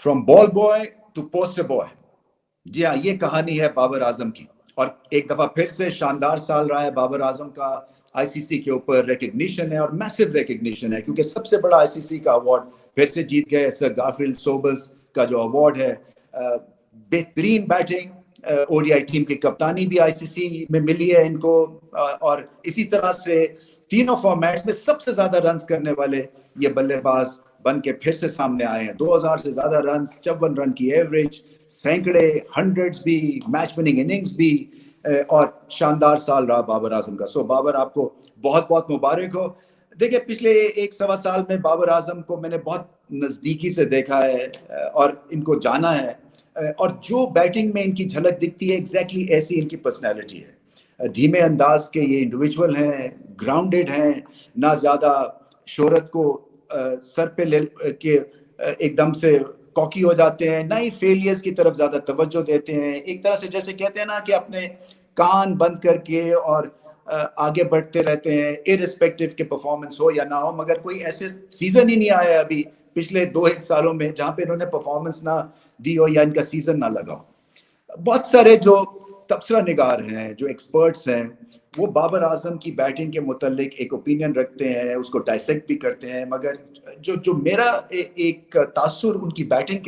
From ball boy to poster boy, जी हाँ, ये कहानी है बाबर आजम की। और एक दफा फिर से शानदार साल रहा है बाबर आजम का। आईसीसी के ऊपर रिकग्निशन है और मैसिव रिकग्निशन है, क्योंकि सबसे बड़ा आईसीसी का अवार्ड फिर से जीत गए। सर गारफील्ड सोबर्स का जो अवार्ड है, बेहतरीन बैटिंग, ओडीआई टीम की कप्तानी भी आईसीसी में मिली है इनको, और इसी तरह से तीनों फॉर्मेट्स में सबसे ज्यादा रन्स करने वाले ये बल्लेबाज बन के फिर से सामने आए हैं। 2000 से ज्यादा रन, 54 रन की एवरेज, सैकड़े हंड्रेड्स भी, मैच विनिंग इनिंग्स भी, और शानदार साल रहा बाबर आजम का। सो बाबर, आपको बहुत बहुत मुबारक हो। देखिए, पिछले एक सवा साल में बाबर आजम को मैंने बहुत नजदीकी से देखा है और इनको जाना है, और जो बैटिंग में इनकी झलक दिखती है एग्जैक्टली ऐसी इनकी पर्सनैलिटी है। धीमे अंदाज के ये इंडिविजुअल हैं, ग्राउंडेड हैं, ना ज्यादा शोहरत को सर पे ले के एकदम से कॉकी हो जाते हैं, ना ही फेलियर्स की तरफ ज्यादा तवज्जो देते हैं। एक तरह से जैसे कहते हैं ना कि अपने कान बंद करके और आगे बढ़ते रहते हैं, इररिस्पेक्टिव के परफॉर्मेंस हो या ना हो। मगर कोई ऐसे सीजन ही नहीं आया अभी पिछले 2-1 सालों में जहां पे इन्होंने परफॉर्मेंस ना दी हो या इनका सीजन ना लगा हो। बहुत सारे जो तबसरा निगार हैं, जो एक्सपर्ट्स हैं, वो बाबर आजम की बैटिंग के मुतालिक एक ओपिनियन रखते हैं, उसको डाइसेक्ट भी करते हैं। मगर जो मेरा एक तासुर उनकी बैटिंग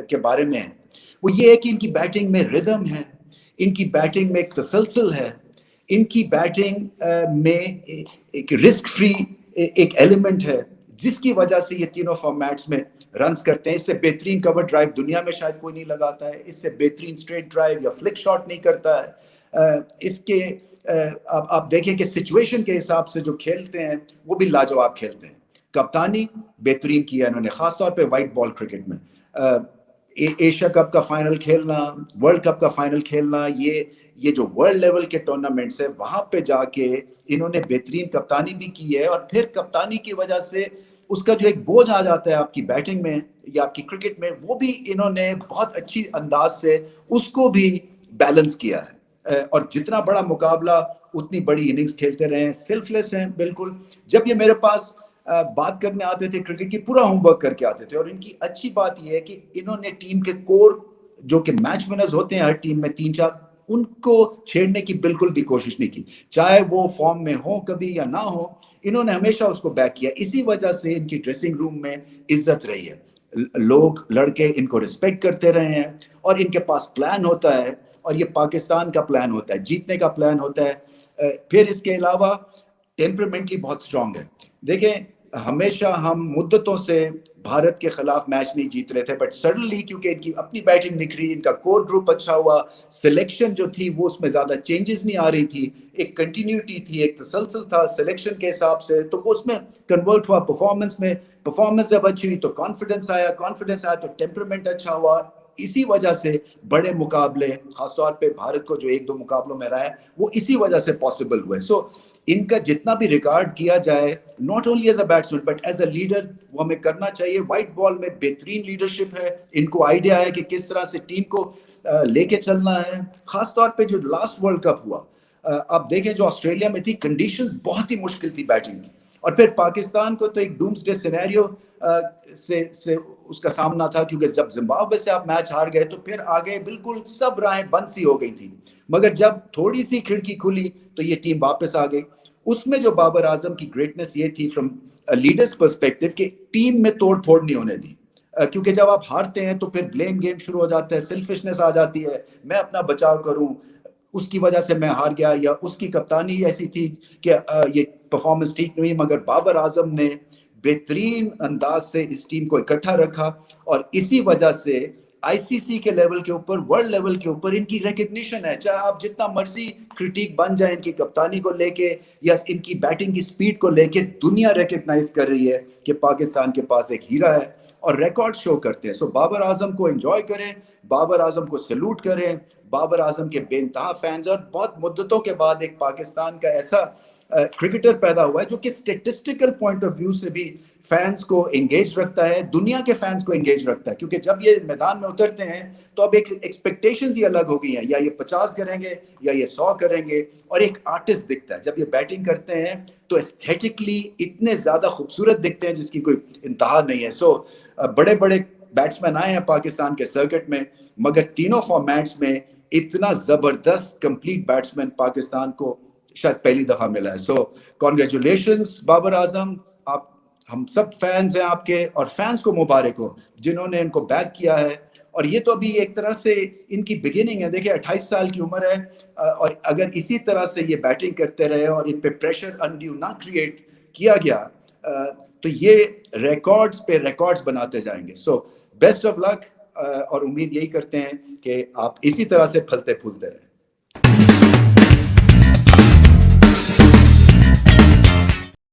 के बारे में है, वो ये है कि इनकी बैटिंग में रिदम है, इनकी बैटिंग में एक तसलसल है, इनकी बैटिंग में एक रिस्क फ्री एक एलिमेंट है, जिसकी वजह से ये तीनों फॉर्मेट्स में रन्स करते हैं। इससे बेहतरीन कवर ड्राइव दुनिया में शायद कोई नहीं लगाता है, इससे बेहतरीन स्ट्रेट ड्राइव या फ्लिक शॉट नहीं करता है। इसके आप देखें कि सिचुएशन के हिसाब से जो खेलते हैं वो भी लाजवाब खेलते हैं। कप्तानी बेहतरीन किया इन्होंने, खासतौर पे वाइट बॉल क्रिकेट में। एशिया कप का फाइनल खेलना, वर्ल्ड कप का फाइनल खेलना, ये जो वर्ल्ड लेवल के टूर्नामेंट्स है वहां पे जाके इन्होंने बेहतरीन कप्तानी भी की है। और फिर कप्तानी की वजह से उसका जो एक बोझ आ जाता है आपकी बैटिंग में या आपकी क्रिकेट में, वो भी इन्होंने बहुत अच्छी अंदाज से उसको भी बैलेंस किया है। और जितना बड़ा मुकाबला उतनी बड़ी इनिंग्स खेलते रहे हैं, सेल्फलेस हैं बिल्कुल। जब ये मेरे पास बात करने आते थे क्रिकेट की, पूरा होमवर्क करके आते थे। और इनकी अच्छी बात यह है कि इन्होंने टीम के कोर, जो कि मैच विनर्स होते हैं हर टीम में 3-4, उनको छेड़ने की बिल्कुल भी कोशिश नहीं की, चाहे वो फॉर्म में हो कभी या ना हो। इन्होंने हमेशा उसको बैक किया। इसी वजह से इनकी ड्रेसिंग रूम में इज्जत रही है, लोग लड़के इनको रिस्पेक्ट करते रहे हैं, और इनके पास प्लान होता है, और ये पाकिस्तान का प्लान होता है, जीतने का प्लान होता है। फिर इसके अलावा टेम्परामेंटली बहुत स्ट्रांग है। देखें, हमेशा हम मुद्दतों से भारत के खिलाफ मैच नहीं जीत रहे थे, बट सडनली क्योंकि इनकी अपनी बैटिंग निखरी, इनका कोर ग्रुप अच्छा हुआ, सिलेक्शन जो थी वो उसमें ज्यादा चेंजेस नहीं आ रही थी, एक कंटिन्यूटी थी, एक तसलसल था सिलेक्शन के हिसाब से, तो वो उसमें कन्वर्ट हुआ परफॉर्मेंस में। परफॉर्मेंस जब अच्छी हुई तो कॉन्फिडेंस आया, कॉन्फिडेंस आया तो टेम्परामेंट अच्छा हुआ। इसी वजह से बड़े मुकाबले, खासतौर पे भारत को जो 1-2 मुकाबलों में रहा है, वो इसी वजह से पॉसिबल हुए। सो इनका जितना भी रिकॉर्ड किया जाए, not only as a batsman but as a leader, वो हमें करना चाहिए। व्हाइट बॉल में बेहतरीन लीडरशिप है, इनको आइडिया है कि किस तरह से टीम को लेके चलना है। खासतौर पे जो लास्ट वर्ल्ड कप हुआ, आप देखें जो ऑस्ट्रेलिया में थी, कंडीशंस बहुत ही मुश्किल थी बैटिंग की, और फिर पाकिस्तान को तो एक डूम्सडे सिनेरियो से उसका सामना था, क्योंकि जब जिम्बाब्वे से आप मैच हार गए तो फिर आगे बिल्कुल सब राहें बंद सी हो गई थी। मगर जब थोड़ी सी खिड़की खुली तो ये टीम वापस आ गई। उसमें जो बाबर आजम की ग्रेटनेस ये थी फ्रॉम लीडर्स पर्सपेक्टिव कि टीम में तोड़ फोड़ नहीं होने दी, क्योंकि जब आप हारते हैं तो फिर ब्लेम गेम शुरू हो जाता है, सेल्फिशनेस आ जाती है, मैं अपना बचाव करूं, उसकी वजह से मैं हार गया, या उसकी कप्तानी ऐसी थी कि ये परफॉर्मेंस ठीक नहीं। मगर बाबर आजम ने बेहतरीन अंदाज से इस टीम को इकट्ठा रखा, और इसी वजह से आईसीसी के लेवल के ऊपर, वर्ल्ड लेवल के ऊपर इनकी रिकग्निशन है। चाहे आप जितना मर्जी क्रिटिक बन जाए इनकी कप्तानी को लेके या इनकी बैटिंग की स्पीड को लेके, दुनिया रिकग्नाइज कर रही है कि पाकिस्तान के पास एक हीरा है, और रिकॉर्ड शो करते हैं। सो बाबर आजम को एंजॉय करें, बाबर आजम को सैल्यूट करें। बाबर आजम के बेइंतहा फैंस, और बहुत मुद्दतों के बाद एक पाकिस्तान का ऐसा क्रिकेटर पैदा हुआ है जो कि स्टेटिस्टिकल पॉइंट ऑफ व्यू से भी फैंस को एंगेज रखता है, दुनिया के फैंस को एंगेज रखता है। क्योंकि जब ये मैदान में उतरते हैं तो अब एक एक्सपेक्टेशंस ही अलग हो गई हैं, या ये 50 करेंगे या ये 100 करेंगे, और एक आर्टिस्ट दिखता है। जब ये बैटिंग करते हैं तो एस्थेटिकली इतने ज्यादा खूबसूरत दिखते हैं जिसकी कोई इंतहा नहीं है। सो बड़े बड़े بیٹسمین آئے ہیں پاکستان کے سرکٹ میں, مگر تینوں فارمیٹس میں اتنا زبردست کمپلیٹ بیٹسمین پاکستان کو شاید پہلی دفعہ ملا ہے. سو کانگریچولیشنز بابر اعظم, آپ ہم سب فینز ہیں آپ کے, اور فینز کو مبارک ہو جنہوں نے ان کو بیک کیا ہے. اور یہ تو ابھی ایک طرح سے ان کی بگننگ ہے. دیکھیں 28 سال کی عمر ہے, اور اگر اسی طرح سے یہ بیٹنگ کرتے رہے اور ان پہ پریشر انڈیو نہ کریٹ کیا گیا تو یہ ریکارڈز پہ ریکارڈز بناتے جائیں گے. سو بیسٹ آف لک, اور امید یہی کرتے ہیں کہ آپ اسی طرح سے پھلتے پھولتے رہیں.